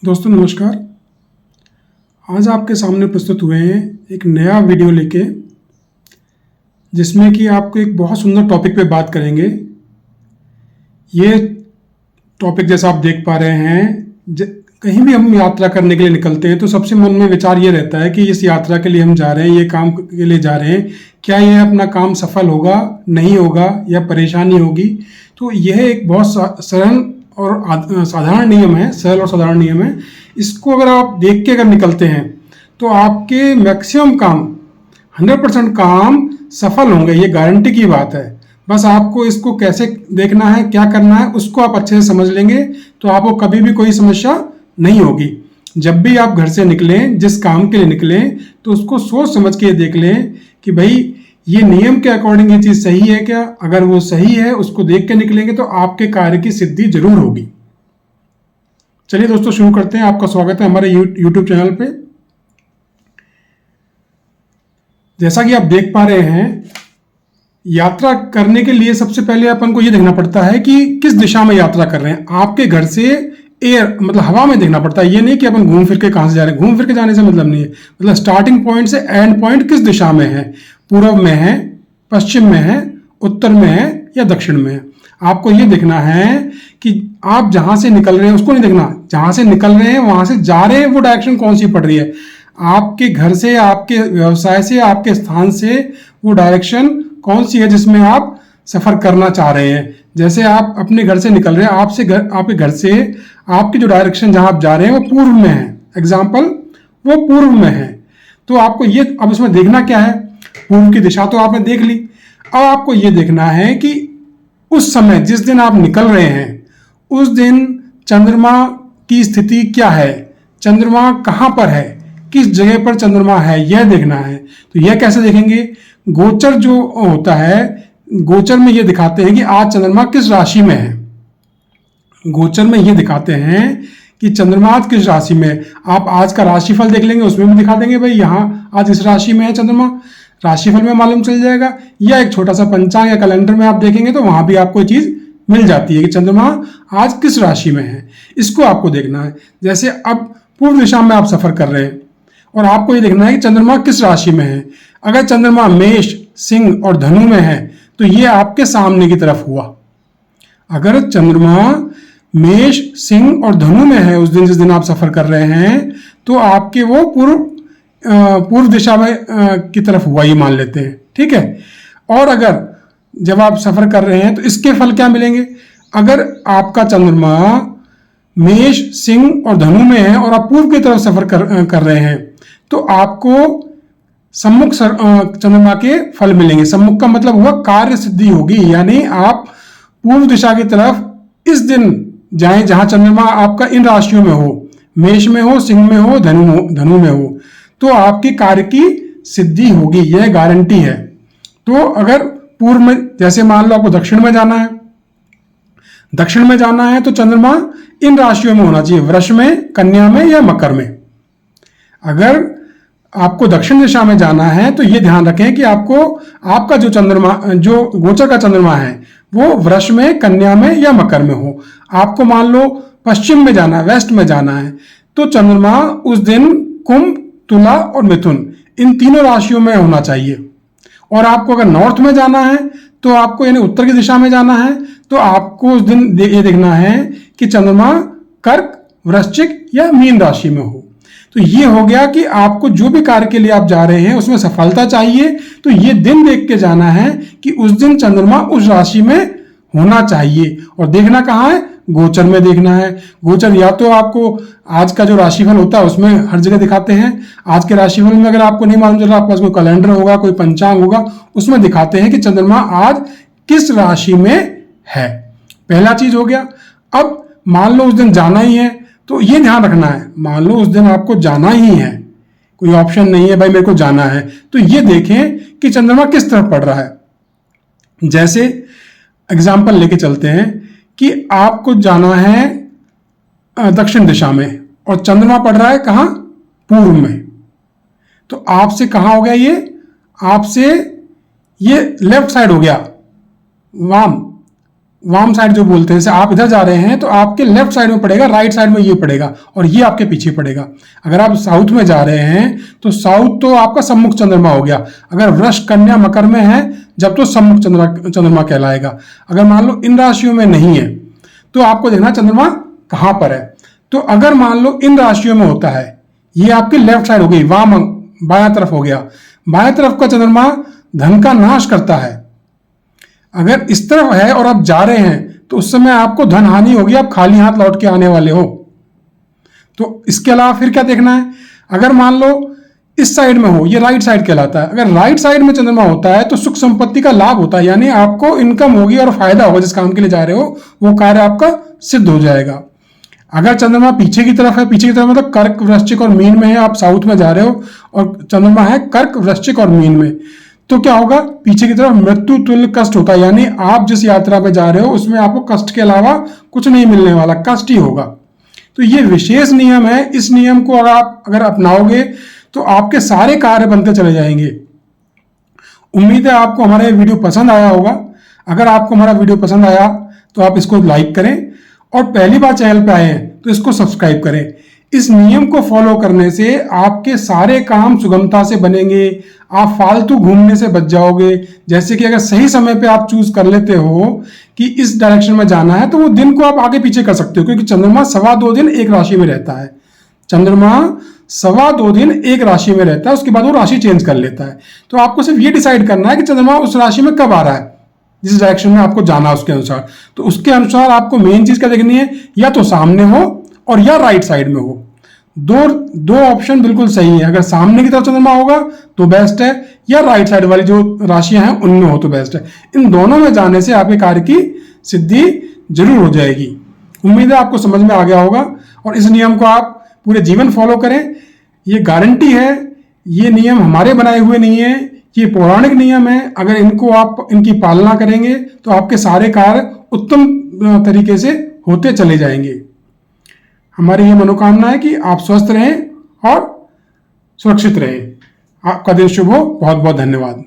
दोस्तों नमस्कार। आज आपके सामने प्रस्तुत हुए हैं एक नया वीडियो लेके, जिसमें कि आपको एक बहुत सुंदर टॉपिक पे बात करेंगे। ये टॉपिक जैसा आप देख पा रहे हैं, कहीं भी हम यात्रा करने के लिए निकलते हैं तो सबसे मन में विचार ये रहता है कि इस यात्रा के लिए हम जा रहे हैं, ये काम के लिए जा रहे हैं, क्या ये अपना काम सफल होगा, नहीं होगा, या परेशानी होगी। तो यह एक बहुत सरल और साधारण नियम है, सरल और साधारण नियम है। इसको अगर आप देख के अगर निकलते हैं तो आपके मैक्सिमम काम 100% काम सफल होंगे, ये गारंटी की बात है। बस आपको इसको कैसे देखना है, क्या करना है, उसको आप अच्छे से समझ लेंगे तो आपको कभी भी कोई समस्या नहीं होगी। जब भी आप घर से निकलें, जिस काम के लिए निकलें, तो उसको सोच समझ के देख लें कि भाई ये नियम के अकॉर्डिंग ये चीज़ सही है क्या। अगर वो सही है, उसको देख के निकलेंगे तो आपके कार्य की सिद्धि जरूर होगी। चलिए दोस्तों शुरू करते हैं। आपका स्वागत है हमारे यूट्यूब चैनल पे। जैसा कि आप देख पा रहे हैं, यात्रा करने के लिए सबसे पहले अपन को ये देखना पड़ता है कि किस दिशा में यात्रा कर रहे हैं। आपके घर से एयर मतलब हवा में देखना पड़ता है। ये नहीं कि अपन घूम फिर के कहाँ से जा रहे हैं। घूम फिर के जाने से मतलब नहीं है, मतलब स्टार्टिंग पॉइंट से एंड पॉइंट किस दिशा में है। पूर्व में है, पश्चिम में है, उत्तर में है या दक्षिण में है। आपको ये देखना है कि आप जहां से निकल रहे हैं उसको नहीं देखना, जहां से निकल रहे हैं वहां से जा रहे हैं वो डायरेक्शन कौन सी पड़ रही है। आपके घर से, आपके व्यवसाय से, आपके स्थान से वो डायरेक्शन कौन सी है जिसमें आप सफर करना चाह रहे हैं। जैसे आप अपने घर से निकल रहे हैं, आपके घर से आपकी जो डायरेक्शन जहां आप जा रहे हैं वो पूर्व में है, एग्जाम्पल वो पूर्व में है। तो आपको ये अब उसमें देखना क्या है, पूर्व की दिशा तो आपने देख ली। अब आपको ये देखना है कि उस समय जिस दिन आप निकल रहे हैं उस दिन चंद्रमा की स्थिति क्या है, चंद्रमा कहाँ पर है, किस जगह पर चंद्रमा है, यह देखना है। तो यह कैसे देखेंगे, गोचर जो होता है, गोचर में ये दिखाते हैं कि आज चंद्रमा किस राशि में है। गोचर में ये दिखाते हैं कि चंद्रमा आज किस राशि में है। आप आज का राशिफल देख लेंगे, उसमें भी दिखा देंगे भाई यहाँ आज इस राशि में है चंद्रमा, राशिफल में मालूम चल जाएगा। या एक छोटा सा पंचांग या कैलेंडर में आप देखेंगे तो वहां भी आपको ये चीज मिल जाती है कि चंद्रमा आज किस राशि में है। इसको आपको देखना है। जैसे अब पूर्व दिशा में आप सफर कर रहे हैं और आपको ये देखना है कि चंद्रमा किस राशि में है। अगर चंद्रमा मेष, सिंह और धनु में है तो ये आपके सामने की तरफ हुआ। अगर चंद्रमा मेष, सिंह और धनु में है उस दिन जिस दिन आप सफर कर रहे हैं तो आपके वो पूर्व दिशा में की तरफ हुआ, ये मान लेते हैं, ठीक है। और अगर जब आप सफर कर रहे हैं तो इसके फल क्या मिलेंगे। अगर आपका चंद्रमा मेष, सिंह और धनु में है और आप पूर्व की तरफ सफर कर रहे हैं तो आपको सम्मुख चंद्रमा के फल मिलेंगे। सम्मुख का मतलब हुआ कार्य सिद्धि होगी, यानी आप पूर्व दिशा की तरफ इस दिन जाएं जहां चंद्रमा आपका इन राशियों में हो, मेष में हो, सिंह में हो, धनु में हो, तो आपकी कार्य की सिद्धि होगी, यह गारंटी है। तो अगर पूर्व में, जैसे मान लो आपको दक्षिण में जाना है, दक्षिण में जाना है तो चंद्रमा इन राशियों में होना चाहिए, वृष में, कन्या में या मकर में। अगर आपको दक्षिण दिशा में जाना है तो यह ध्यान रखें कि आपका जो चंद्रमा, जो गोचर का चंद्रमा है वो वृष में, कन्या में या मकर में हो। आपको मान लो पश्चिम में जाना है, वेस्ट में जाना है, तो चंद्रमा उस दिन कुंभ, तुला और मिथुन इन तीनों राशियों में होना चाहिए। और आपको अगर नॉर्थ में जाना है तो आपको यानी उत्तर की दिशा में जाना है तो आपको उस दिन ये देखना है कि चंद्रमा कर्क, वृश्चिक या मीन राशि में हो। तो ये हो गया कि आपको जो भी कार्य के लिए आप जा रहे हैं उसमें सफलता चाहिए तो ये दिन देख के जाना है कि उस दिन चंद्रमा उस राशि में होना चाहिए। और देखना कहाँ है, गोचर में देखना है। गोचर या तो आपको आज का जो राशिफल होता है उसमें हर जगह दिखाते हैं। आज के राशिफल में अगर आपको नहीं मालूम चल रहा, आपके पास कोई कैलेंडर होगा, कोई पंचांग होगा, उसमें दिखाते हैं कि चंद्रमा आज किस राशि में है। पहला चीज हो गया। अब मान लो उस दिन जाना ही है तो ये ध्यान रखना है, मान लो उस दिन आपको जाना ही है, कोई ऑप्शन नहीं है भाई मेरे को जाना है, तो ये देखें कि चंद्रमा किस तरफ पड़ रहा है। जैसे एग्जाम्पल लेके चलते हैं कि आपको जाना है दक्षिण दिशा में और चंद्रमा पड़ रहा है कहाँ, पूर्व में। तो आपसे कहाँ हो गया ये लेफ्ट साइड हो गया, वाम, वाम साइड जो बोलते हैं, जैसे आप इधर जा रहे हैं तो आपके लेफ्ट साइड में पड़ेगा, राइट साइड में ये पड़ेगा और ये आपके पीछे पड़ेगा। अगर आप साउथ में जा रहे हैं तो साउथ तो आपका सम्मुख चंद्रमा हो गया। अगर वृष कन्या मकर में है जब तो सम्मुख चंद्रमा कहलाएगा। अगर मान लो इन राशियों में नहीं है तो आपको देखना चंद्रमा कहां पर है। तो अगर मान लो इन राशियों में होता है, ये आपकी लेफ्ट साइड हो गई, वाम बायां तरफ हो गया। बायां तरफ का चंद्रमा धन का नाश करता है। अगर इस तरफ है और आप जा रहे हैं तो उस समय आपको धन हानि होगी, आप खाली हाथ लौट के आने वाले हो। तो इसके अलावा फिर क्या देखना है, अगर मान लो इस साइड में हो, ये राइट साइड कहलाता है। अगर राइट साइड में चंद्रमा होता है तो सुख संपत्ति का लाभ होता है, यानी आपको इनकम होगी और फायदा होगा। जिस काम के लिए जा रहे हो वो कार्य आपका सिद्ध हो जाएगा। अगर चंद्रमा पीछे की तरफ है, पीछे की तरफ मतलब कर्क वृश्चिक और मीन में है, आप साउथ में जा रहे हो और चंद्रमा है कर्क वृश्चिक और मीन में, तो क्या होगा, पीछे की तरफ मृत्यु तुल्य कष्ट होता है। यानी आप जिस यात्रा पे जा रहे हो उसमें आपको कष्ट के अलावा कुछ नहीं मिलने वाला, कष्ट ही होगा। तो ये विशेष नियम है। इस नियम को अगर अपनाओगे तो आपके सारे कार्य बनते चले जाएंगे। उम्मीद है आपको हमारा ये वीडियो पसंद आया होगा। अगर आपको हमारा वीडियो पसंद आया तो आप इसको लाइक करें और पहली बार चैनल पे आए हैं तो इसको सब्सक्राइब करें। इस नियम को फॉलो करने से आपके सारे काम सुगमता से बनेंगे, आप फालतू घूमने से बच जाओगे। जैसे कि अगर सही समय पे आप चूज कर लेते हो कि इस डायरेक्शन में जाना है तो वो दिन को आप आगे पीछे कर सकते हो, क्योंकि चंद्रमा 2.25 दिन एक राशि में रहता है। चंद्रमा 2.25 दिन एक राशि में रहता है, उसके बाद वो राशि चेंज कर लेता है। तो आपको सिर्फ ये डिसाइड करना है कि चंद्रमा उस राशि में कब आ रहा है, जिस डायरेक्शन में आपको जाना है उसके अनुसार। तो उसके अनुसार आपको मेन चीज क्या देखनी है, या तो सामने हो और या राइट साइड में हो। दो ऑप्शन बिल्कुल सही है। अगर सामने की तरफ चंद्रमा होगा तो बेस्ट है, या राइट साइड वाली जो राशियां हैं उनमें हो तो बेस्ट है। इन दोनों में जाने से आपके कार्य की सिद्धि जरूर हो जाएगी। उम्मीद है आपको समझ में आ गया होगा और इस नियम को आप पूरे जीवन फॉलो करें। ये गारंटी है, ये नियम हमारे बनाए हुए नहीं है, ये पौराणिक नियम है। अगर इनको आप इनकी पालना करेंगे तो आपके सारे कार्य उत्तम तरीके से होते चले जाएंगे। हमारी ये मनोकामना है कि आप स्वस्थ रहें और सुरक्षित रहें। आपका दिन शुभ हो। बहुत बहुत धन्यवाद।